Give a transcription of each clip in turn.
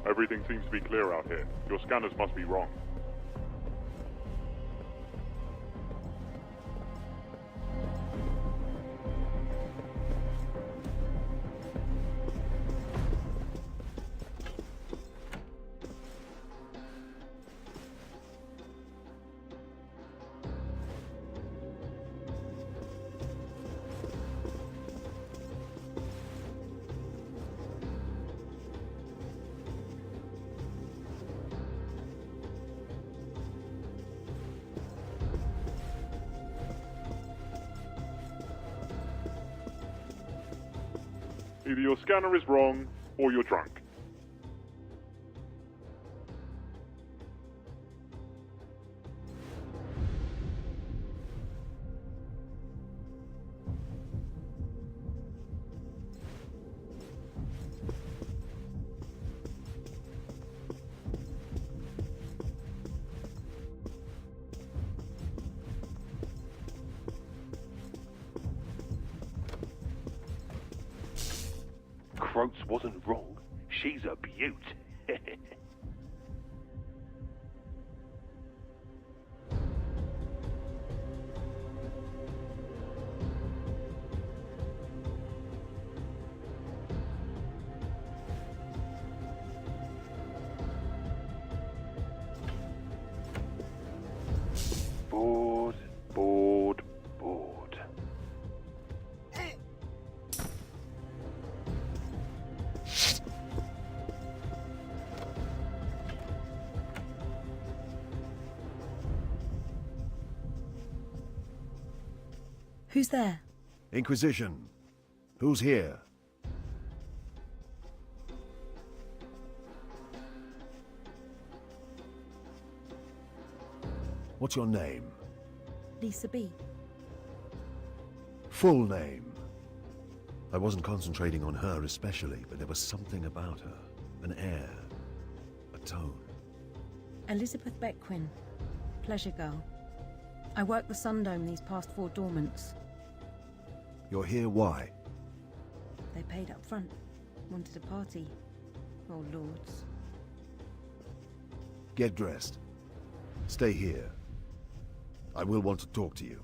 Everything seems to be clear out here. Your scanners must be wrong. Either your scanner is wrong, or you're drunk. Croats wasn't wrong. She's a beaut. Bored, bored, bored. Who's there? Inquisition. Who's here? What's your name? Lisa B. Full name. I wasn't concentrating on her especially, but there was something about her. An air. A tone. Elizabeth Beckwin. Pleasure girl. I worked the Sundome these past 4 dormants. You're here why? They paid up front. Wanted a party. Oh, lords. Get dressed. Stay here. I will want to talk to you.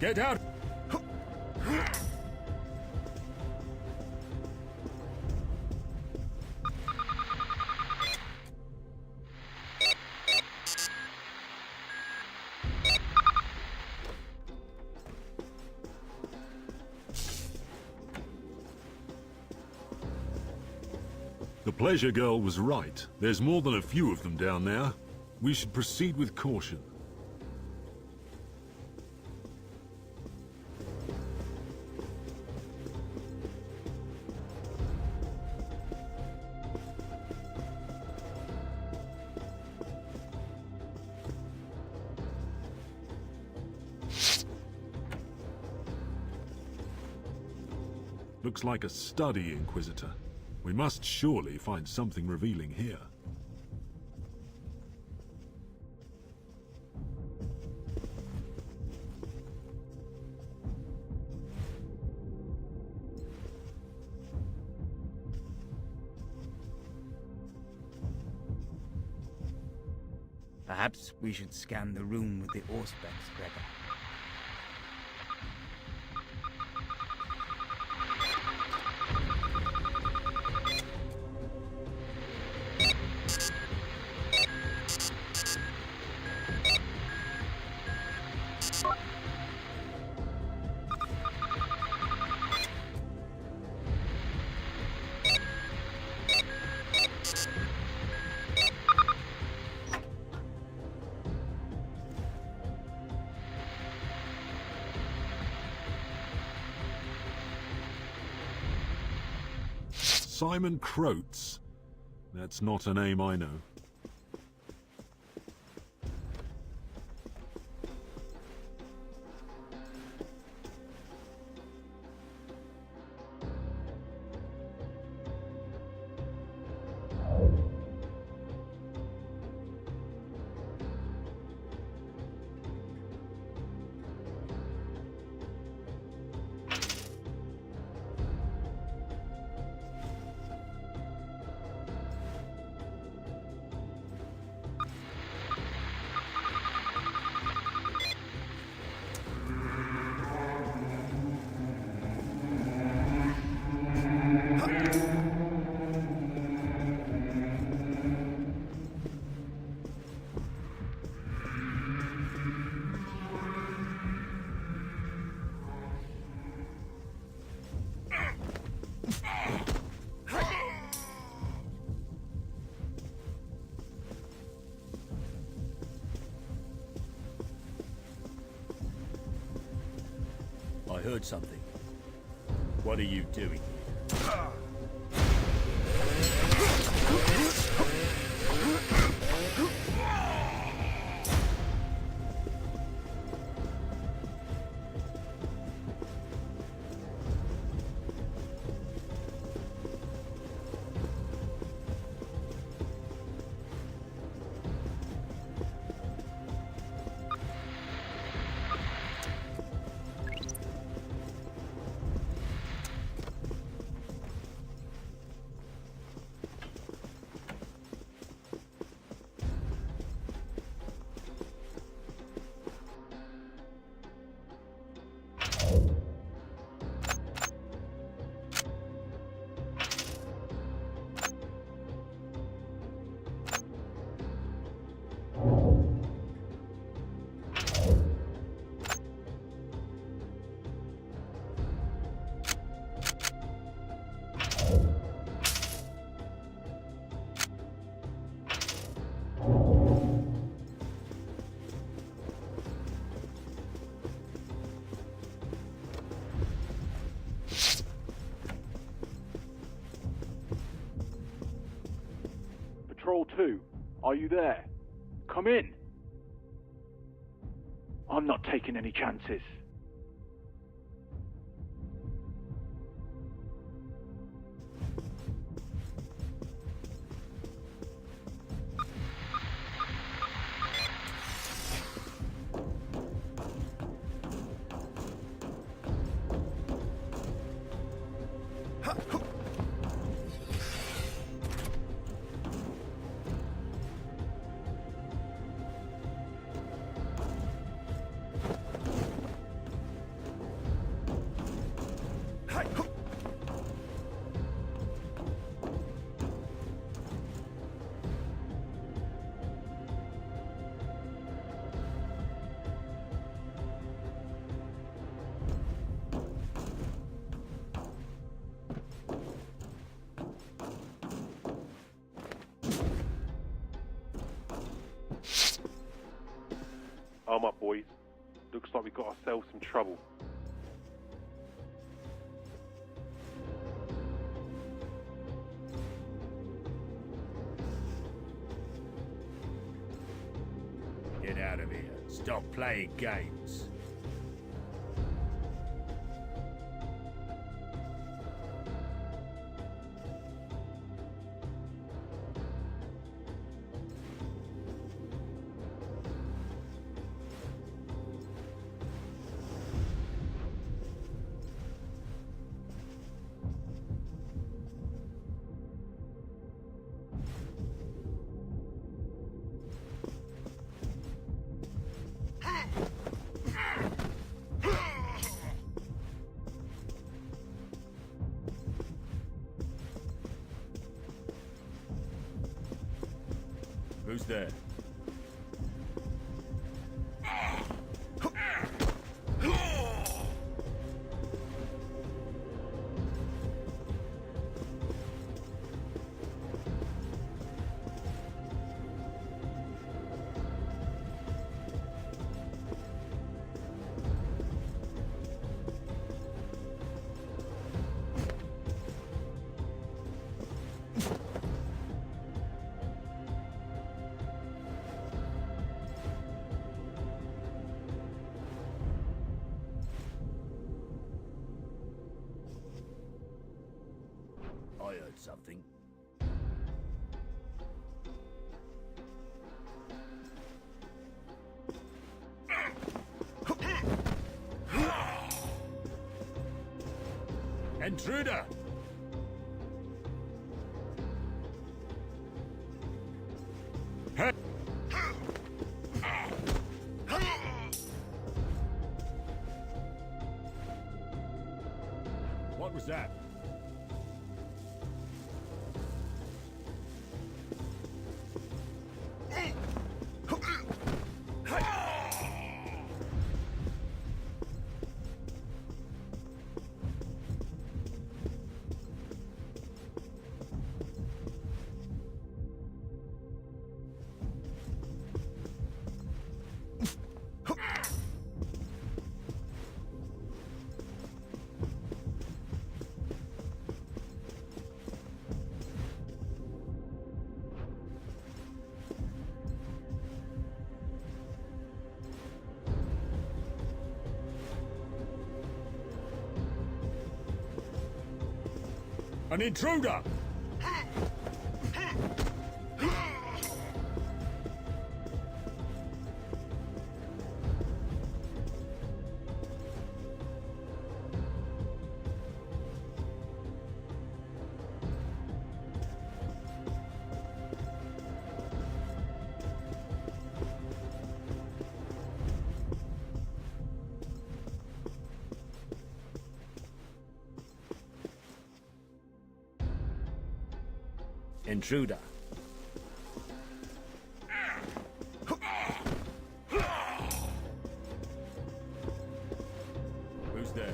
Get out! The Pleasure Girl was right. There's more than a few of them down there. We should proceed with caution. Looks like a study, Inquisitor. We must surely find something revealing here. Perhaps we should scan the room with the Auspex, Gregor. Simon Croats. That's not a name I know. I heard something. What are you doing? Patrol 2, are you there? Come in. I'm not taking any chances. Arm up, boys. Looks like we got ourselves some trouble. Get out of here. Stop playing games. Who's there? heard something. Intruder! Hey! What was that? An intruder! Intruder. Who's there?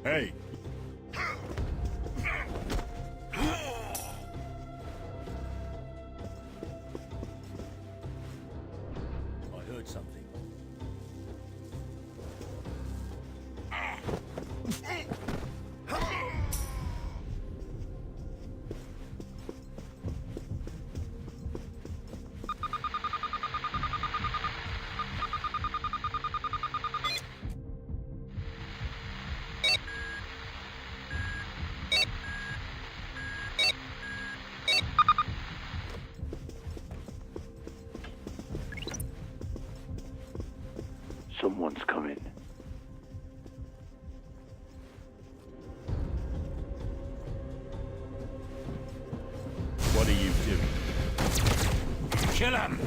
Hey! I heard something. Someone's coming. What are you doing? Kill him!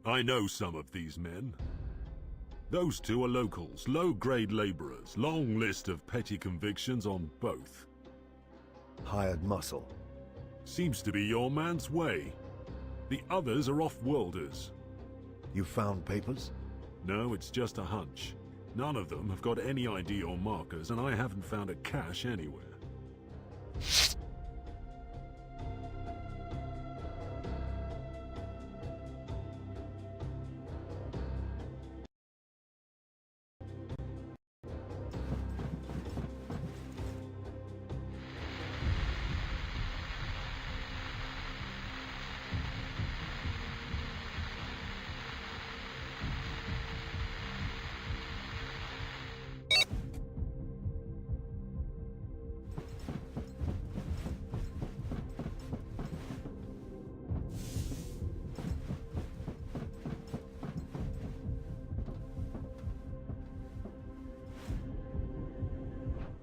I know some of these men. Those two are locals, low-grade laborers. Long list of petty convictions on both. Hired muscle. Seems to be your man's way. The others are off-worlders. You found papers? No, it's just a hunch. None of them have got any ID or markers, and I haven't found a cache anywhere.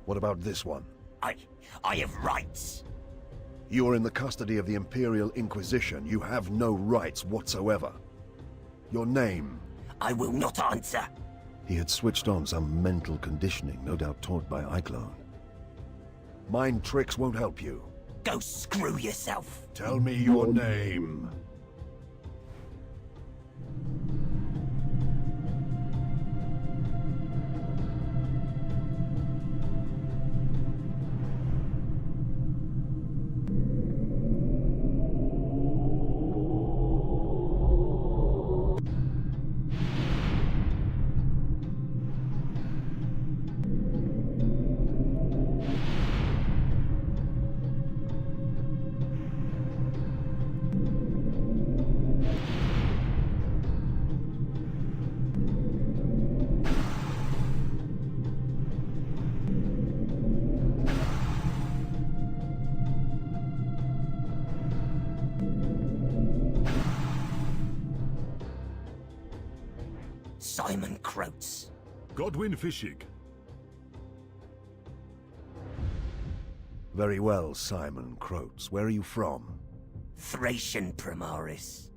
What about this one? I have rights. You are in the custody of the Imperial Inquisition. You have no rights whatsoever. Your name? I will not answer. He had switched on some mental conditioning, no doubt taught by Eisenhorn. Mind tricks won't help you. Go screw yourself. Tell me your name. Simon Croats. Godwin Fishig. Very well, Simon Croats. Where are you from? Thracian Primaris.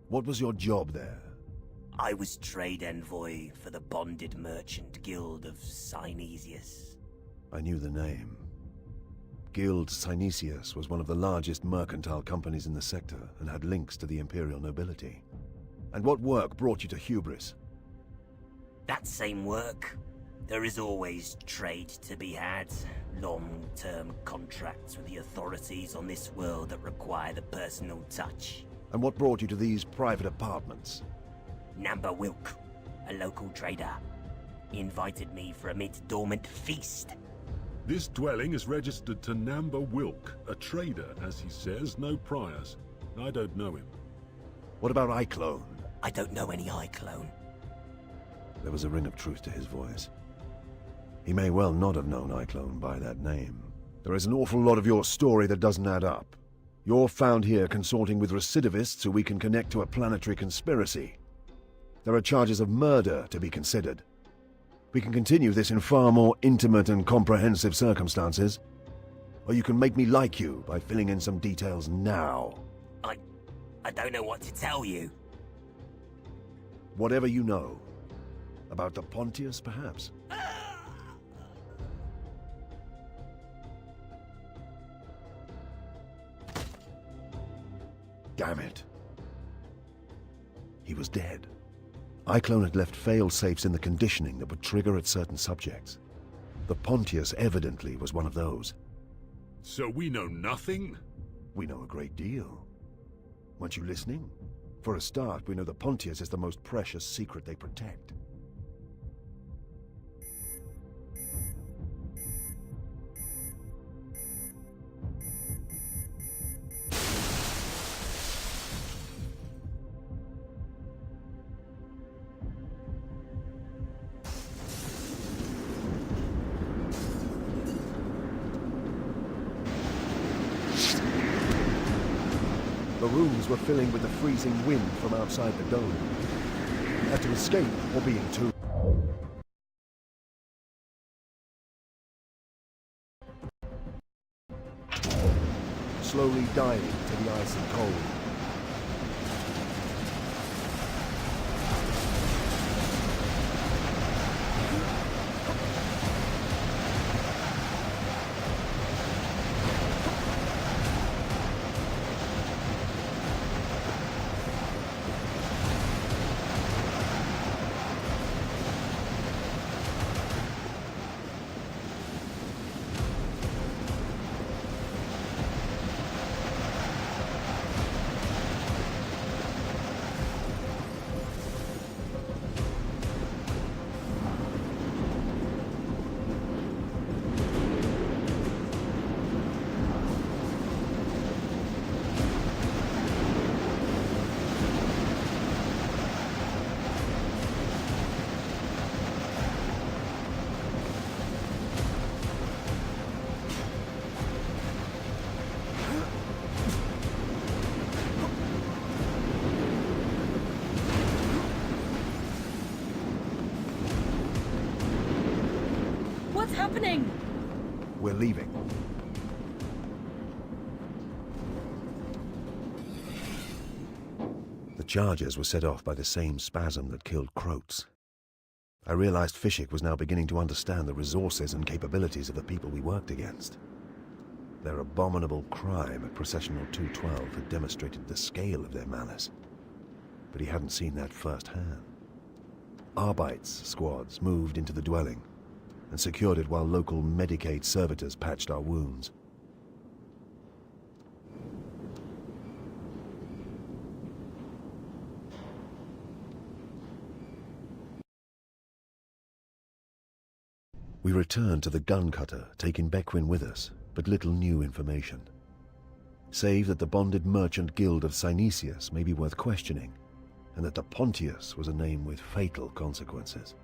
What was your job there? I was trade envoy for the bonded merchant guild of Synesius. I knew the name. Guild Synesius was one of the largest mercantile companies in the sector and had links to the imperial nobility. And what work brought you to Hubris? That same work. There is always trade to be had. Long-term contracts with the authorities on this world that require the personal touch. And what brought you to these private apartments? Namba Wilk, a local trader, invited me for a mid-dormant feast. This dwelling is registered to Namba Wilk, a trader, as he says, no priors. I don't know him. What about Iclone? I don't know any Iclone. There was a ring of truth to his voice. He may well not have known Iclone by that name. There is an awful lot of your story that doesn't add up. You're found here consorting with recidivists who we can connect to a planetary conspiracy. There are charges of murder to be considered. We can continue this in far more intimate and comprehensive circumstances. Or you can make me like you by filling in some details now. I don't know what to tell you. Whatever you know. About the Pontius, perhaps? Damn it. He was dead. Iclone had left fail-safes in the conditioning that would trigger at certain subjects. The Pontius evidently was one of those. So we know nothing? We know a great deal. Weren't you listening? For a start, we know the Pontius is the most precious secret they protect. The rooms were filling with the freezing wind from outside the dome. We had to escape, or be entombed. Slowly dying to the ice and cold. What's happening? We're leaving. The charges were set off by the same spasm that killed Croats. I realized Fishik was now beginning to understand the resources and capabilities of the people we worked against. Their abominable crime at Processional 212 had demonstrated the scale of their malice, but he hadn't seen that firsthand. Arbeits squads moved into the dwelling and secured it while local Medicaid servitors patched our wounds. We returned to the gun cutter, taking Bequin with us, but little new information. Save that the bonded merchant guild of Synesius may be worth questioning, and that the Pontius was a name with fatal consequences.